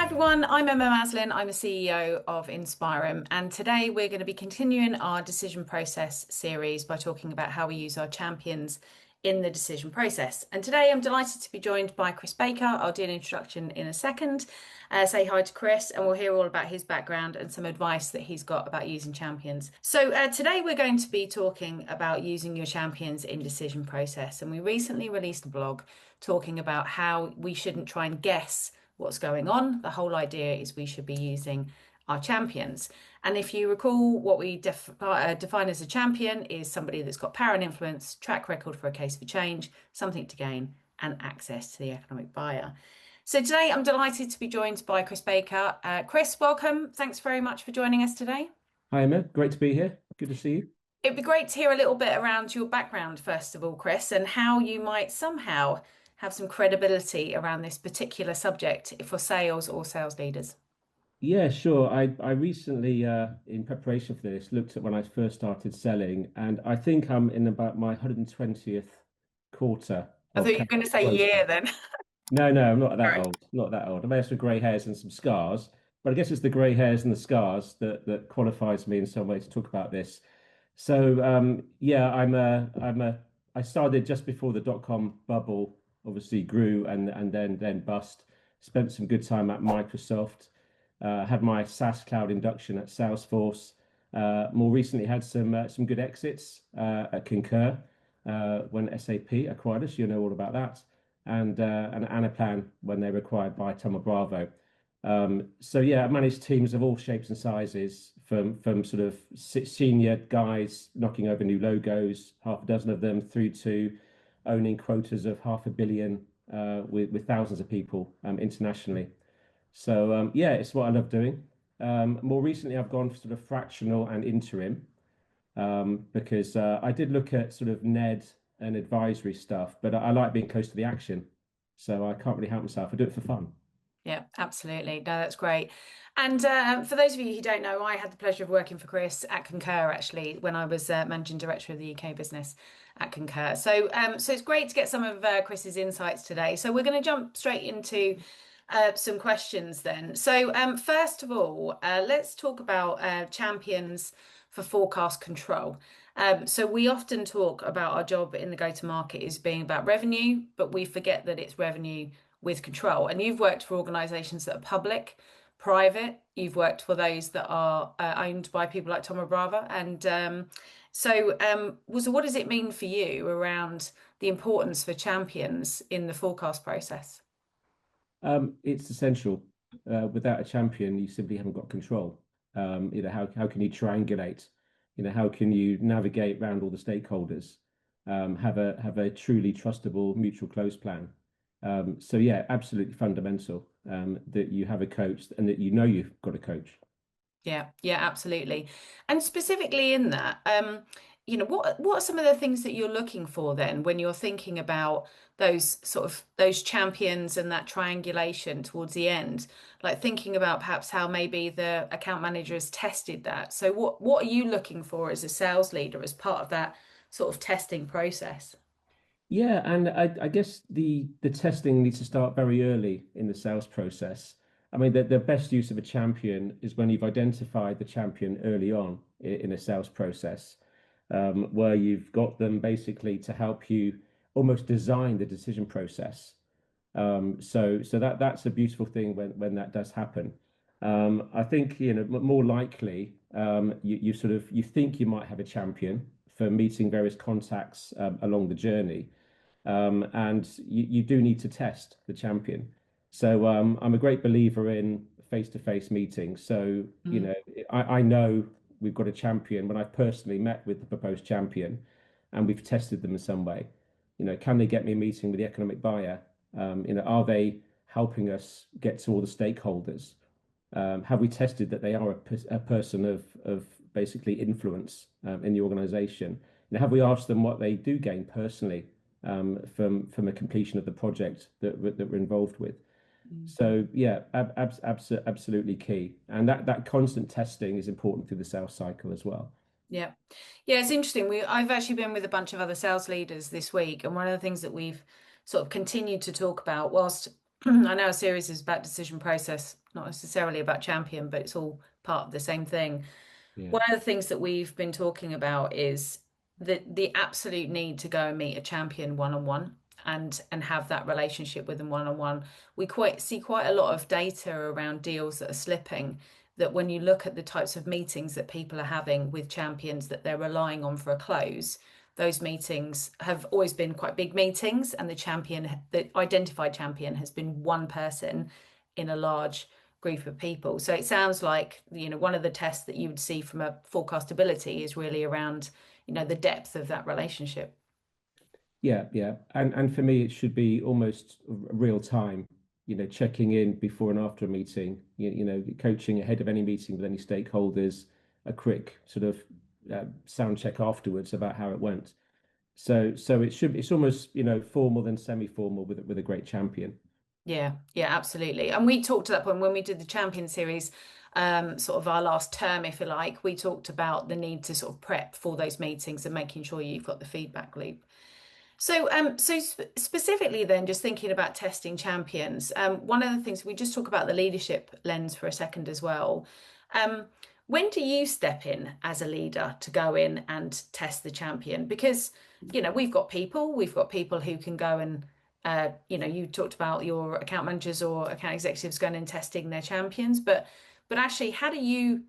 Hi everyone, I'm Emma Maslen. I'm the CEO of inspir'em, and today we're going to be continuing our decision process series by talking about how we use our champions in the decision process. And today I'm delighted to be joined by Chris Baker. I'll do an introduction in a second. Say hi to Chris, and we'll hear all about his background and some advice that he's got about using champions. So today we're going to be talking about using your champions in decision process. And we recently released a blog talking about how we shouldn't try and guess what's going on. The whole idea is we should be using our champions. And if you recall, what we define as a champion is somebody that's got power and influence, track record for a case for change, something to gain, and access to the economic buyer. So today I'm delighted to be joined by Chris Baker. Chris, welcome. Thanks very much for joining us today. Hi, Emma. Great to be here. Good to see you. It'd be great to hear a little bit around your background, first of all, Chris, and how you might somehow have some credibility around this particular subject for sales or sales leaders. Yeah, sure. I recently, in preparation for this, looked at when I first started selling, and I think I'm in about my 120th quarter I of thought you were going to say closing. year then. No, I'm not that Sorry. old. Not that old. I may have some grey hairs and some scars, but I guess it's the grey hairs and the scars that qualifies me in some way to talk about this. So yeah, I started just before the dot-com bubble obviously grew and then bust. Spent some good time at Microsoft. Had my SaaS cloud induction at Salesforce. More recently had some good exits at Concur when SAP acquired us. You know all about that, and Anaplan when they were acquired by Thoma Bravo. So yeah, I managed teams of all shapes and sizes, from sort of senior guys knocking over new logos, half a dozen of them, through to owning quotas of 500 million with thousands of people internationally. So yeah, it's what I love doing. More recently, I've gone for sort of fractional and interim because I did look at sort of NED and advisory stuff, but I like being close to the action. So I can't really help myself. I do it for fun. Yeah, absolutely. No, that's great. And for those of you who don't know, I had the pleasure of working for Chris at Concur actually when I was managing director of the UK business at Concur. So it's great to get some of Chris's insights today. So we're going to jump straight into some questions then. So first of all, let's talk about champions for forecast control. So we often talk about our job in the go-to-market is being about revenue, but we forget that it's revenue with control. And you've worked for organizations that are public, private. You've worked for those that are owned by people like Thoma Bravo. And so what does it mean for you around the importance for champions in the forecast process? It's essential. Without a champion, you simply haven't got control. How can you triangulate? How can you navigate around all the stakeholders? Have a truly trustable mutual close plan. So yeah, absolutely fundamental that you have a coach and that you've got a coach. Yeah, absolutely. And specifically in that, what are some of the things that you're looking for then when you're thinking about those champions and that triangulation towards the end? Like thinking about perhaps how maybe the account manager has tested that. So what are you looking for as a sales leader as part of that sort of testing process? Yeah, and I guess the testing needs to start very early in the sales process. I mean, the best use of a champion is when you've identified the champion early on in a sales process, where you've got them basically to help you almost design the decision process. So that's a beautiful thing when that does happen. I think more likely you think you might have a champion for meeting various contacts along the journey, and you do need to test the champion. So I'm a great believer in face-to-face meetings. So Mm. I know we've got a champion when I've personally met with the proposed champion, and we've tested them in some way. Can they get me a meeting with the economic buyer? Are they helping us get to all the stakeholders? Have we tested that they are a person of basically influence in the organization? Have we asked them what they do gain personally from a completion of the project that we're involved with? Mm. So yeah, absolutely key, and that constant testing is important through the sales cycle as well. Yeah. Yeah, it's interesting. I've actually been with a bunch of other sales leaders this week, and one of the things that we've sort of continued to talk about, whilst I know a series is about decision process, not necessarily about champion, but it's all part of the same thing. Yeah. One of the things that we've been talking about is the absolute need to go and meet a champion one-on-one and have that relationship with them one-on-one. We quite see quite a lot of data around deals that are slipping, that when you look at the types of meetings that people are having with champions that they're relying on for a close, those meetings have always been quite big meetings, and the identified champion has been one person in a large group of people. So it sounds like, one of the tests that you would see from a forecastability is really around, the depth of that relationship. Yeah, yeah. And for me, it should be almost real time, checking in before and after a meeting, coaching ahead of any meeting with any stakeholders, a quick sort of sound check afterwards about how it went. So it's almost, formal than semi-formal with a great champion. Yeah, yeah, absolutely. And we talked to that point when we did the champion series, sort of our last term, if you like, we talked about the need to sort of prep for those meetings and making sure you've got the feedback loop. So specifically then, just thinking about testing champions, one of the things we just talk about the leadership lens for a second as well. Um, when do you step in as a leader to go in and test the champion? Because, we've got people who can go and, you talked about your account managers or account executives going and testing their champions, but actually, how do you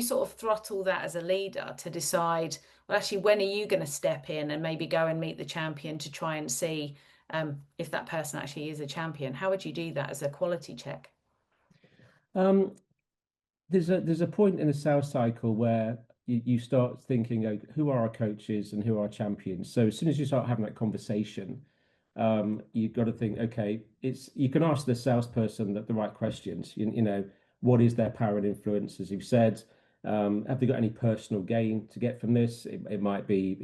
sort of throttle that as a leader to decide, well, actually, when are you going to step in and maybe go and meet the champion to try and see if that person actually is a champion? How would you do that as a quality check? Um, there's a point in the sales cycle where you start thinking, who are our coaches and who are our champions? So as soon as you start having that conversation, you've got to think, okay, you can ask the salesperson the right questions. What is their power and influence, as you've said? Have they got any personal gain to get from this? It might be,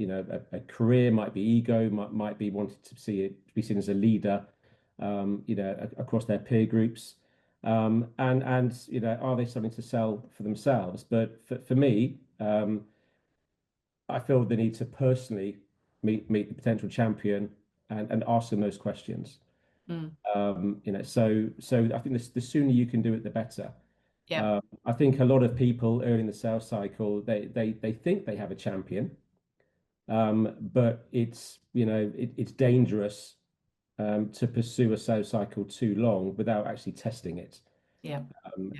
a career, might be ego, might be wanting to be seen as a leader, across their peer groups. And are they something to sell for themselves? But for me, I feel the need to personally meet the potential champion and ask them those questions. Mm, So I think the sooner you can do it, the better. yeah, I think a lot of people early in the sales cycle, they think they have a champion, but it's dangerous to pursue a sales cycle too long without actually testing it. yeah,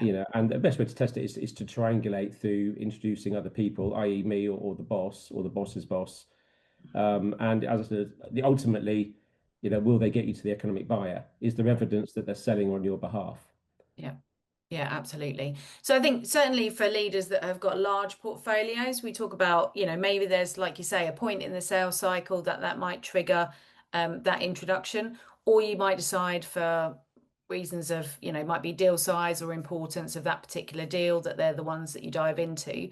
yeah, And the best way to test it is to triangulate through introducing other people, i.e., me or the boss or the boss's boss. And as I said, ultimately, will they get you to the economic buyer? Is there evidence that they're selling on your behalf? yeah. Yeah, absolutely. So I think certainly for leaders that have got large portfolios, we talk about, maybe there's, like you say, a point in the sales cycle that might trigger that introduction, or you might decide for reasons of, might be deal size or importance of that particular deal that they're the ones that you dive into.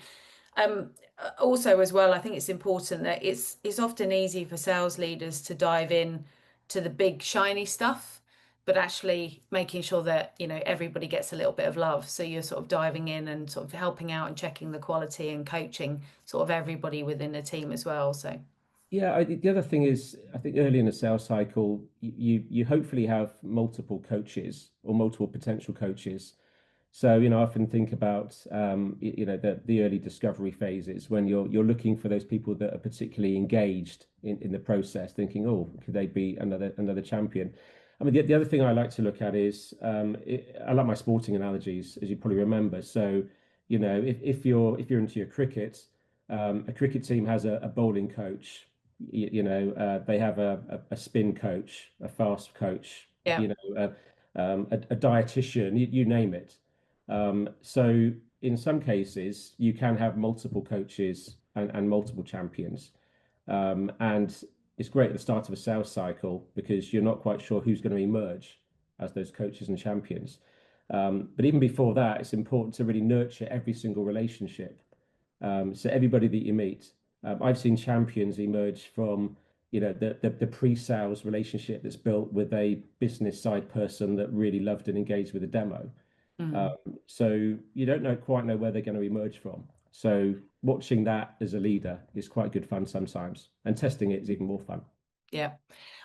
Also, as well, I think it's important that it's often easy for sales leaders to dive in to the big shiny stuff, but actually making sure that everybody gets a little bit of love. So you're sort of diving in and sort of helping out and checking the quality and coaching sort of everybody within the team as well. So Yeah, the other thing is, I think early in the sales cycle, you hopefully have multiple coaches or multiple potential coaches. So, I often think about the early discovery phases when you're looking for those people that are particularly engaged in the process, thinking, oh, could they be another champion? I mean, the other thing I like to look at is I like my sporting analogies, as you probably remember. So, if you're into your cricket, a cricket team has a bowling coach. They have a spin coach, a fast coach, yeah, a dietitian, you name it. So in some cases, you can have multiple coaches and multiple champions. And it's great at the start of a sales cycle because you're not quite sure who's going to emerge as those coaches and champions. But even before that, it's important to really nurture every single relationship. So everybody that you meet, I've seen champions emerge from, the pre-sales relationship that's built with a business side person that really loved and engaged with a demo. Um, mm, so you don't quite know where they're going to emerge from. So watching that as a leader is quite good fun sometimes, and testing it is even more fun. Yeah.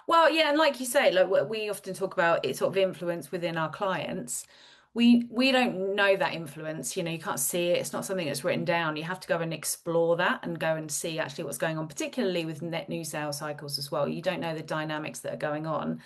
Well, yeah, and like you say, like what we often talk about, it's sort of influence within our clients. We don't know that influence, you can't see it. It's not something that's written down. You have to go and explore that and go and see actually what's going on, particularly with net new sales cycles as well. You don't know the dynamics that are going on.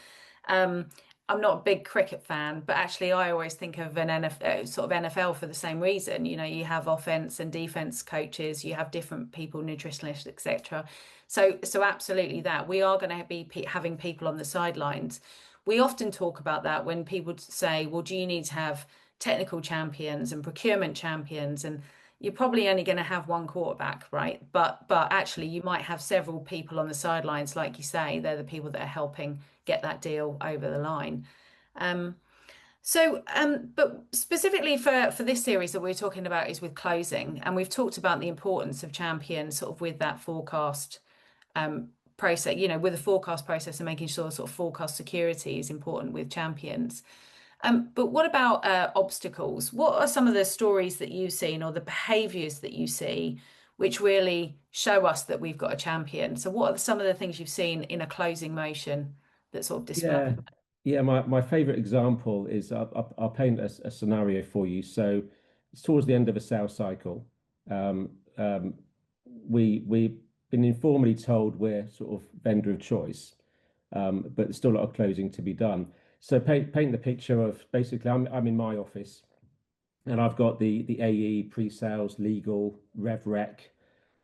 Um, I'm not a big cricket fan, but actually I always think of an NFL, sort of NFL for the same reason. You have offense and defense coaches, you have different people, nutritionists, etc. So absolutely that we are going to be having people on the sidelines. We often talk about that when people say, well, do you need to have technical champions and procurement champions? And you're probably only going to have one quarterback, right? But actually you might have several people on the sidelines, like you say, they're the people that are helping get that deal over the line. Um, but specifically for this series that we're talking about is with closing, and we've talked about the importance of champions sort of with that forecast process, with the forecast process and making sure sort of forecast security is important with champions. But what about obstacles? What are some of the stories that you've seen or the behaviors that you see which really show us that we've got a champion? So what are some of the things you've seen in a closing motion that sort of display? Yeah, yeah. My favorite example is I'll paint a scenario for you. So it's towards the end of a sales cycle. We've been informally told we're sort of vendor of choice, but there's still a lot of closing to be done. So paint the picture of basically I'm in my office and I've got the AE, pre-sales, legal, rev rec,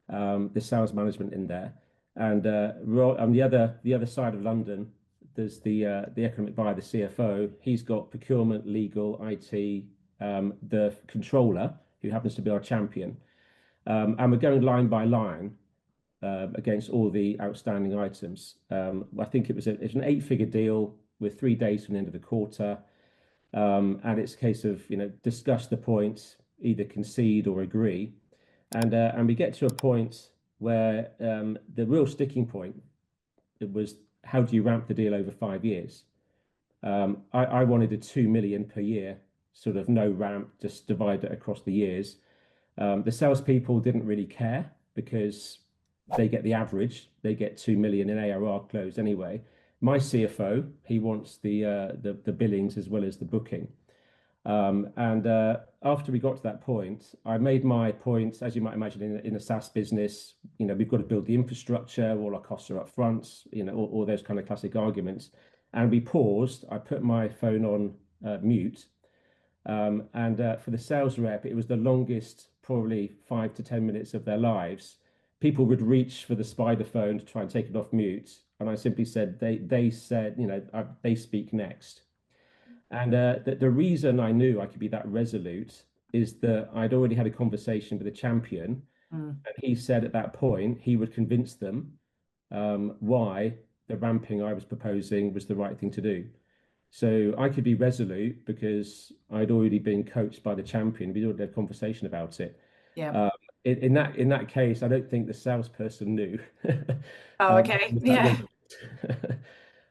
the sales management in there. And on the other side of London, there's the economic buyer, the CFO. He's got procurement, legal, IT, the controller, who happens to be our champion. And we're going line by line against all the outstanding items. I think it's an eight-figure deal with 3 days from the end of the quarter. And it's a case of, discuss the points, either concede or agree. And we get to a point where the real sticking point, it was how do you ramp the deal over 5 years? I wanted a 2 million per year, sort of no ramp, just divide it across the years. The salespeople didn't really care because they get the average, they get 2 million in ARR close anyway. My CFO, he wants the billings as well as the booking. And after we got to that point, I made my point, as you might imagine, in a SaaS business, we've got to build the infrastructure, all our costs are up front, all those kind of classic arguments. And we paused, I put my phone on mute. And for the sales rep, it was the longest, probably 5 to 10 minutes of their lives. People would reach for the spider phone to try and take it off mute. And I simply said, they said, they speak next. And the reason I knew I could be that resolute is that I'd already had a conversation with a champion, Mm. and he said at that point he would convince them why the ramping I was proposing was the right thing to do. So I could be resolute because I'd already been coached by the champion. We'd already had a conversation about it. Yeah. Um, in that case, I don't think the salesperson knew. Oh, okay. Was that Yeah.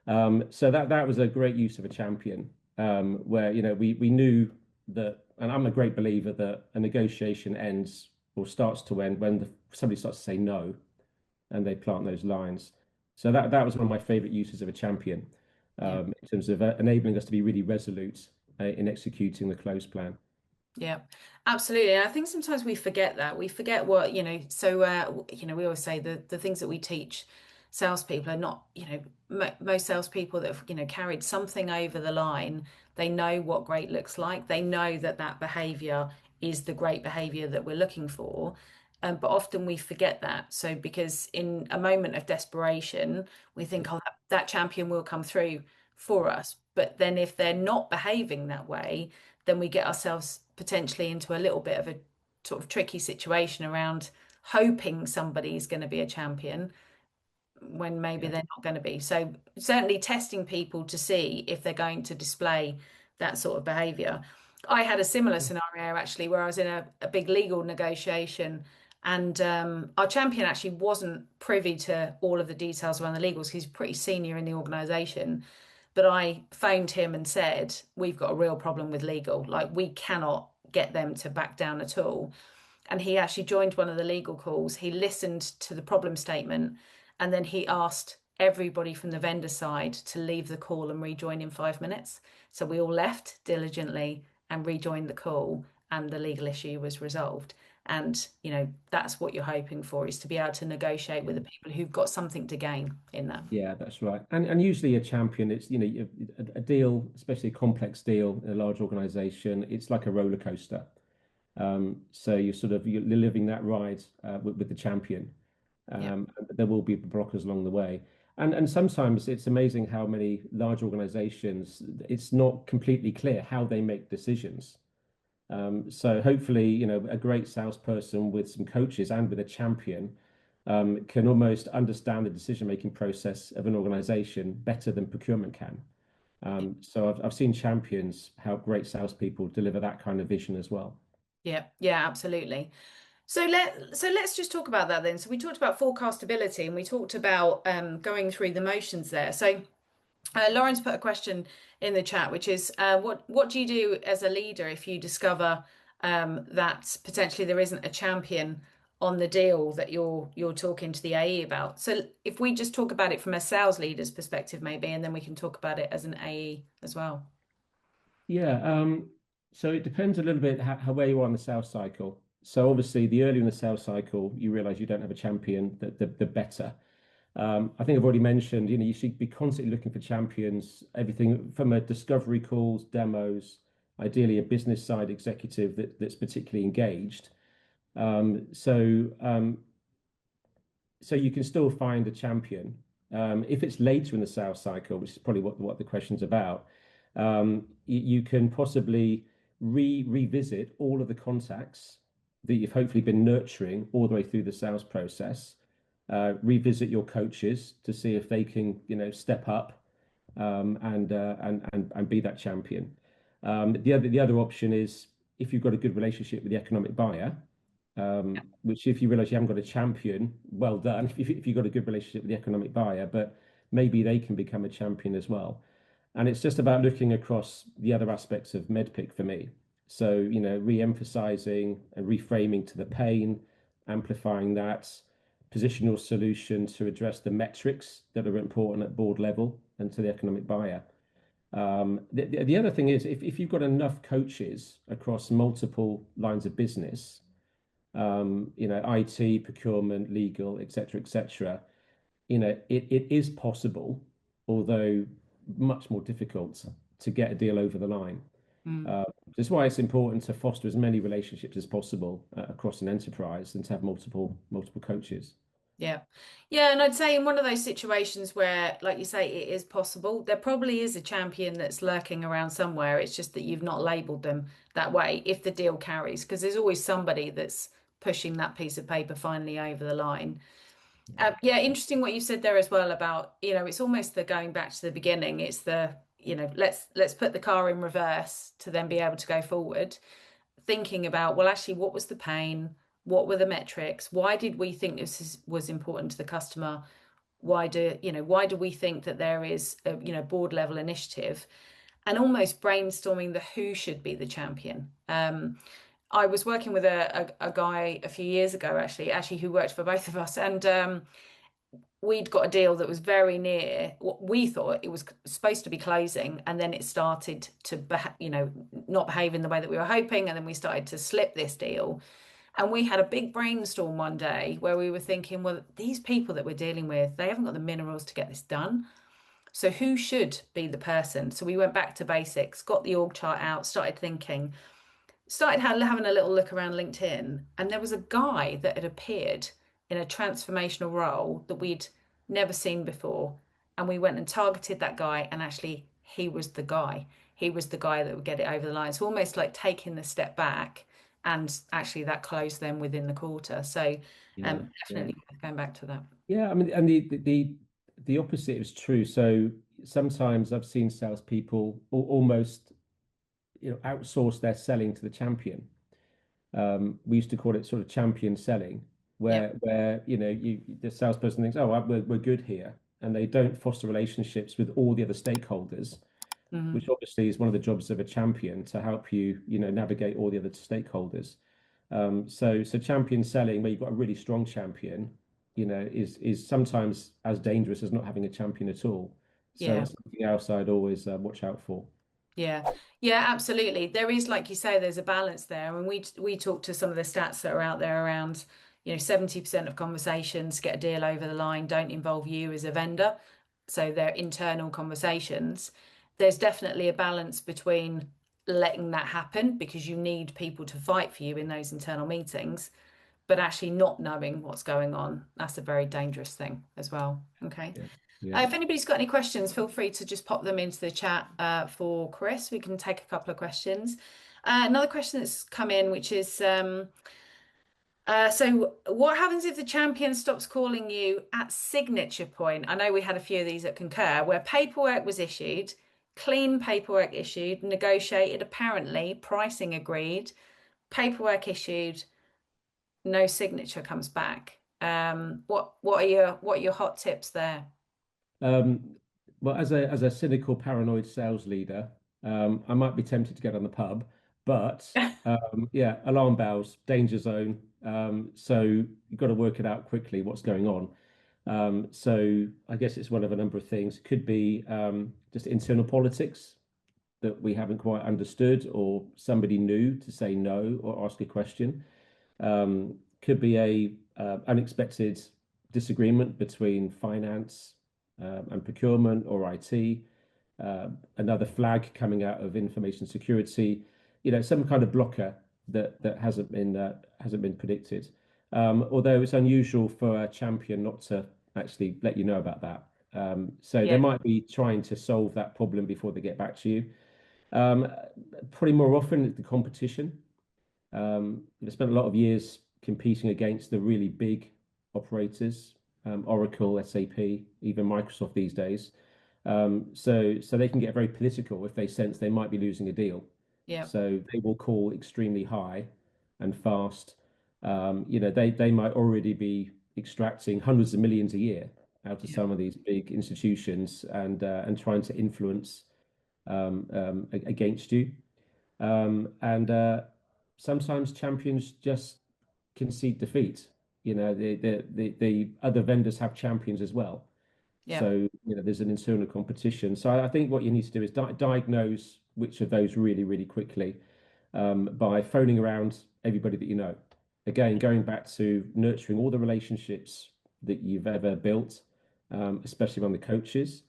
resolute. So that was a great use of a champion, where we knew that, and I'm a great believer that a negotiation ends or starts to end when somebody starts to say no, and they plant those lines. So that was one of my favorite uses of a champion, Yeah. in terms of enabling us to be really resolute in executing the close plan. Yeah, absolutely. And I think sometimes we forget that. We forget what, so, we always say the things that we teach salespeople are not, most salespeople that have, carried something over the line, they know what great looks like. They know that that behavior is the great behavior that we're looking for. But often we forget that. So because in a moment of desperation, we think, oh, that champion will come through for us. But then if they're not behaving that way, then we get ourselves potentially into a little bit of a sort of tricky situation around hoping somebody's going to be a champion when maybe Yeah. they're not going to be. So certainly testing people to see if they're going to display that sort of behavior. I had a similar scenario actually where I was in a big legal negotiation and our champion actually wasn't privy to all of the details around the legals. He's pretty senior in the organization. But I phoned him and said, we've got a real problem with legal. Like, we cannot get them to back down at all. And he actually joined one of the legal calls. He listened to the problem statement and then he asked everybody from the vendor side to leave the call and rejoin in 5 minutes. So we all left diligently and rejoined the call, and the legal issue was resolved. And, that's what you're hoping for, is to be able to negotiate with the people who've got something to gain in that. Yeah, that's right. And usually a champion, it's, a deal, especially a complex deal in a large organization, it's like a roller coaster. So you're living that ride with the champion. Yeah. There will be blockers along the way. And sometimes it's amazing how many large organizations, it's not completely clear how they make decisions. So hopefully, a great salesperson with some coaches and with a champion can almost understand the decision-making process of an organization better than procurement can. So I've seen champions help great salespeople deliver that kind of vision as well. Yeah, yeah, absolutely. So let's just talk about that then. So we talked about forecastability, and we talked about going through the motions there. So Lauren's put a question in the chat, which is what do you do as a leader if you discover that potentially there isn't a champion on the deal that you're talking to the AE about? So if we just talk about it from a sales leader's perspective, maybe, and then we can talk about it as an AE as well. Yeah, so it depends a little bit how where you are on the sales cycle. So obviously, the earlier in the sales cycle you realize you don't have a champion, the better. I think I've already mentioned, you should be constantly looking for champions, everything from a discovery calls, demos, ideally a business side executive that's particularly engaged. So you can still find a champion. If it's later in the sales cycle, which is probably what the question's about, you can possibly revisit all of the contacts that you've hopefully been nurturing all the way through the sales process. Revisit your coaches to see if they can, step up and be that champion. The other option is if you've got a good relationship with the economic buyer, which if you realize you haven't got a champion, well done. If you've got a good relationship with the economic buyer, but maybe they can become a champion as well. And it's just about looking across the other aspects of MEDDPICC for me. So, re-emphasizing and reframing to the pain, amplifying that, position your solution to address the metrics that are important at board level and to the economic buyer. The other thing is if you've got enough coaches across multiple lines of business, IT, procurement, legal, etc., it is possible, although much more difficult to get a deal over the line. That's why it's important to foster as many relationships as possible across an enterprise and to have multiple coaches. Yeah. Yeah, and I'd say in one of those situations where, like you say, it is possible, there probably is a champion that's lurking around somewhere. It's just that you've not labeled them that way if the deal carries, because there's always somebody that's pushing that piece of paper finally over the line. Yeah, interesting what you said there as well about, it's almost the going back to the beginning. It's the, let's put the car in reverse to then be able to go forward, thinking about, well, actually, what was the pain? What were the metrics? Why did we think this was important to the customer? Why do we think that there is a, board level initiative, and almost brainstorming the who should be the champion. I was working with a guy a few years ago, actually, who worked for both of us, and we'd got a deal that was very near what we thought it was supposed to be closing, and then it started to, not behave in the way that we were hoping, and then we started to slip this deal. And we had a big brainstorm one day where we were thinking, well, these people that we're dealing with, they haven't got the minerals to get this done. So who should be the person? So we went back to basics, got the org chart out, started thinking, started having a little look around LinkedIn, and there was a guy that had appeared in a transformational role that we'd never seen before. And we went and targeted that guy, and actually he was the guy. He was the guy that would get it over the line. So almost like taking the step back, and actually that closed them within the quarter. So definitely going back to that. Yeah, I mean, and the opposite is true. So sometimes I've seen salespeople almost, outsource their selling to the champion. We used to call it sort of champion selling, where the salesperson thinks, oh, we're good here, and they don't foster relationships with all the other stakeholders, which obviously is one of the jobs of a champion, to help you, navigate all the other stakeholders. So champion selling, where you've got a really strong champion, is sometimes as dangerous as not having a champion at all. So Yeah. that's something else I'd always watch out for. Yeah, yeah, absolutely. There is, like you say, there's a balance there, and we talk to some of the stats that are out there around, 70% of conversations get a deal over the line don't involve you as a vendor, so they're internal conversations. There's definitely a balance between letting that happen because you need people to fight for you in those internal meetings, but actually not knowing what's going on, that's a very dangerous thing as well. Okay. Yeah. Yeah. If anybody's got any questions, feel free to just pop them into the chat for Chris. We can take a couple of questions. Another question that's come in, which is so what happens if the champion stops calling you at signature point? I know we had a few of these at Concur where paperwork was issued, clean paperwork issued, negotiated, apparently, pricing agreed, paperwork issued, no signature comes back. What are your hot tips there? Um, well, as a cynical, paranoid sales leader, I might be tempted to get on the pub, but yeah, alarm bells, danger zone. So you've got to work it out quickly what's going on. So I guess it's one of a number of things. Could be just internal politics that we haven't quite understood, or somebody new to say no or ask a question. Could be a unexpected disagreement between finance and procurement or IT. Another flag coming out of information security. Some kind of blocker that hasn't been predicted. Although it's unusual for a champion not to actually let you know about that. So they Yeah, might be trying to solve that problem before they get back to you. Um, Probably more often the competition. They spent a lot of years competing against the really big operators, Oracle, SAP, even Microsoft these days. So they can get very political if they sense they might be losing a deal. yeah, So they will call extremely high and fast. They might already be extracting hundreds of millions a year out of yeah, some of these big institutions and trying to influence against you. And sometimes champions just concede defeat. The other vendors have champions as well. yeah, So, there's an internal competition. So I think what you need to do is diagnose which of those really, really quickly by phoning around everybody that you know. Again, going back to nurturing all the relationships that you've ever built, especially among the coaches,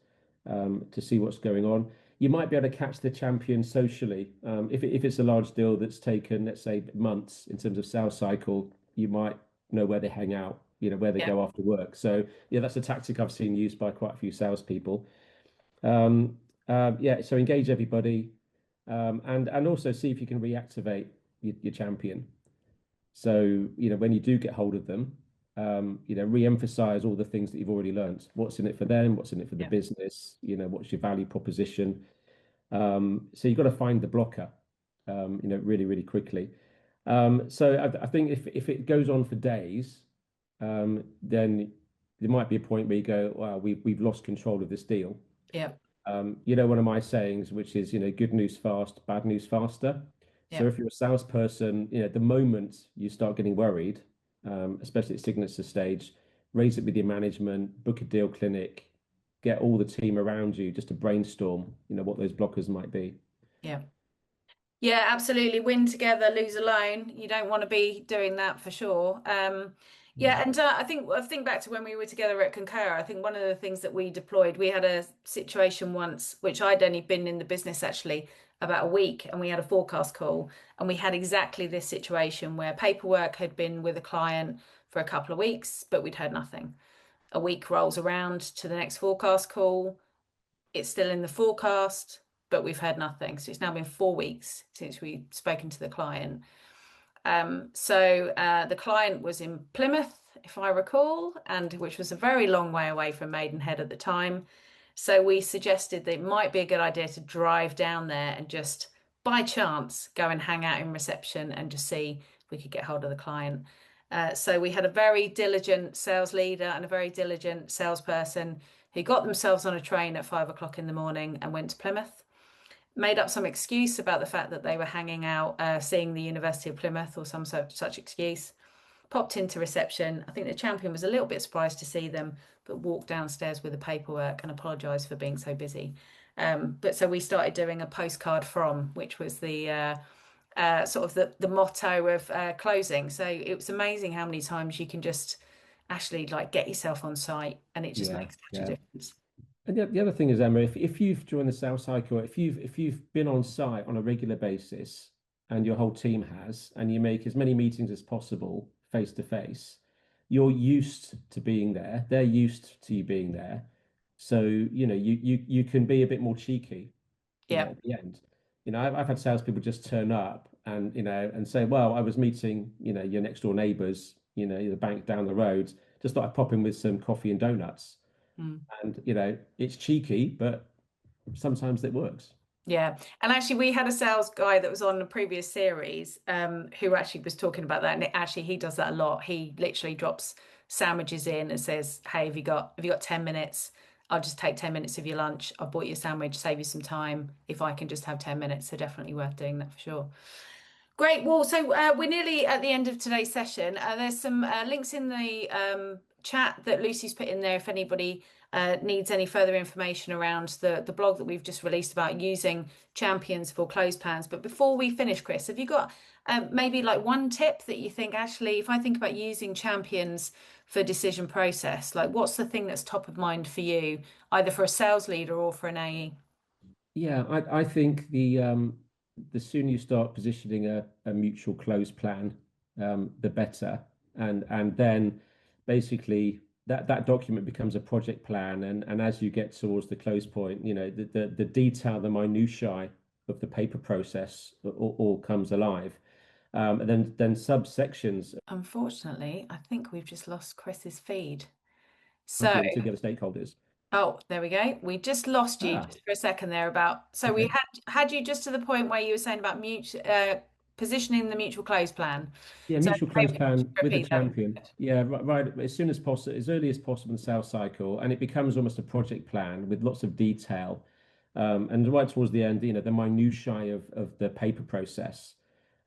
to see what's going on. You might be able to catch the champion socially. If it's a large deal that's taken, let's say, months in terms of sales cycle, you might know where they hang out, where they yeah, go after work. So yeah, that's a tactic I've seen used by quite a few salespeople. Um, yeah, so engage everybody, and also see if you can reactivate your champion. So, when you do get hold of them, re-emphasize all the things that you've already learned. What's in it for them? What's in it for the yeah, business? What's your value proposition? So you've got to find the blocker, really, really quickly. So I think if it goes on for days, then there might be a point where you go, wow, we've lost control of this deal. yeah, One of my sayings, which is, good news fast, bad news faster. So yeah, if you're a salesperson, the moment you start getting worried, especially at signature stage, raise it with your management, book a deal clinic, get all the team around you just to brainstorm, what those blockers might be. yeah. Yeah, absolutely. Win together, lose alone. You don't want to be doing that for sure. Yeah, and I think back to when we were together at Concur. I think one of the things that we deployed, we had a situation once, which I'd only been in the business actually about a week, and we had a forecast call, and we had exactly this situation where paperwork had been with a client for a couple of weeks, but we'd heard nothing. A week rolls around to the next forecast call. It's still in the forecast, but we've heard nothing. So it's now been 4 weeks since we've spoken to the client. So the client was in Plymouth, if I recall, and which was a very long way away from Maidenhead at the time. So we suggested that it might be a good idea to drive down there and just by chance go and hang out in reception and just see if we could get hold of the client. So we had a very diligent sales leader and a very diligent salesperson who got themselves on a train at 5 o'clock in the morning and went to Plymouth, made up some excuse about the fact that they were hanging out, seeing the University of Plymouth or some such excuse. popped into reception. I think the champion was a little bit surprised to see them, but walked downstairs with the paperwork and apologized for being so busy. But so we started doing a postcard from, which was the sort of the motto of closing. So it was amazing how many times you can just actually like get yourself on site, and it just Yeah, makes such a yeah. difference. And the other thing is, Emma, if you've joined the sales cycle, if you've been on site on a regular basis, and your whole team has, and you make as many meetings as possible face to face, you're used to being there. They're used to you being there. So, you can be a bit more cheeky, Yeah. at the end. I've had salespeople just turn up and, and say, well, I was meeting, your next door neighbors, the bank down the road, just thought I'd pop in with some coffee and donuts. Mm. And, it's cheeky, but sometimes it works. Yeah. And actually, we had a sales guy that was on the previous series who actually was talking about that. And actually, he does that a lot. He literally drops sandwiches in and says, hey, have you got 10 minutes? I'll just take 10 minutes of your lunch. I've bought you a sandwich, save you some time if I can just have 10 minutes. So definitely worth doing that for sure. Great. Well, so we're nearly at the end of today's session. There's some links in the chat that Lucy's put in there if anybody needs any further information around the blog that we've just released about using champions for close plans. But before we finish, Chris, have you got maybe like one tip that you think, actually, if I think about using champions for decision process, like what's the thing that's top of mind for you, either for a sales leader or for an AE? Yeah, I think the sooner you start positioning a mutual close plan, the better. And then basically that document becomes a project plan. And as you get towards the close point, the detail, the minutiae of the paper process all comes alive. And then subsections Unfortunately, I think we've just lost Chris's feed. of So, the other stakeholders. oh, there we go. We just lost you Ah, just for a second there about. So we okay. had you just to the point where you were saying about positioning the mutual close plan. Yeah, So mutual close maybe just plan with the repeat that. champion. Yeah, right, as soon as possible, as early as possible in the sales cycle, and it becomes almost a project plan with lots of detail. And right towards the end, the minutiae of the paper process.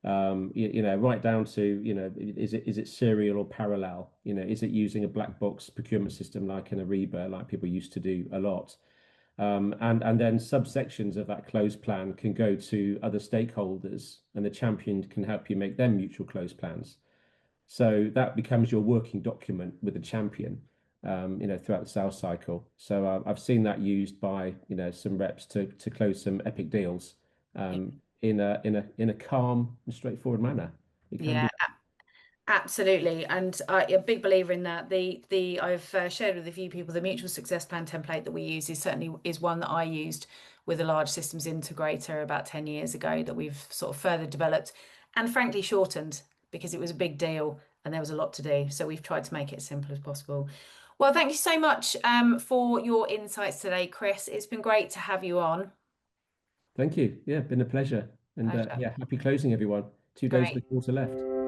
Right down to, is it serial or parallel? Is it using a black box procurement system like an Ariba, like people used to do a lot? And then subsections of that close plan can go to other stakeholders, and the champion can help you make them mutual close plans. So that becomes your working document with the champion, throughout the sales cycle. So I've seen that used by, some reps to close some epic deals, in a calm and straightforward manner. It can Yeah, be. absolutely. And a big believer in that. The I've shared with a few people the mutual success plan template that we use is certainly is one that I used with a large systems integrator about 10 years ago that we've sort of further developed and frankly shortened because it was a big deal and there was a lot to do. So we've tried to make it as simple as possible. Well, thank you so much for your insights today, Chris. It's been great to have you on. Thank you. Yeah, been a pleasure. And Pleasure. yeah, happy closing, everyone. 2 days of Great. the quarter left.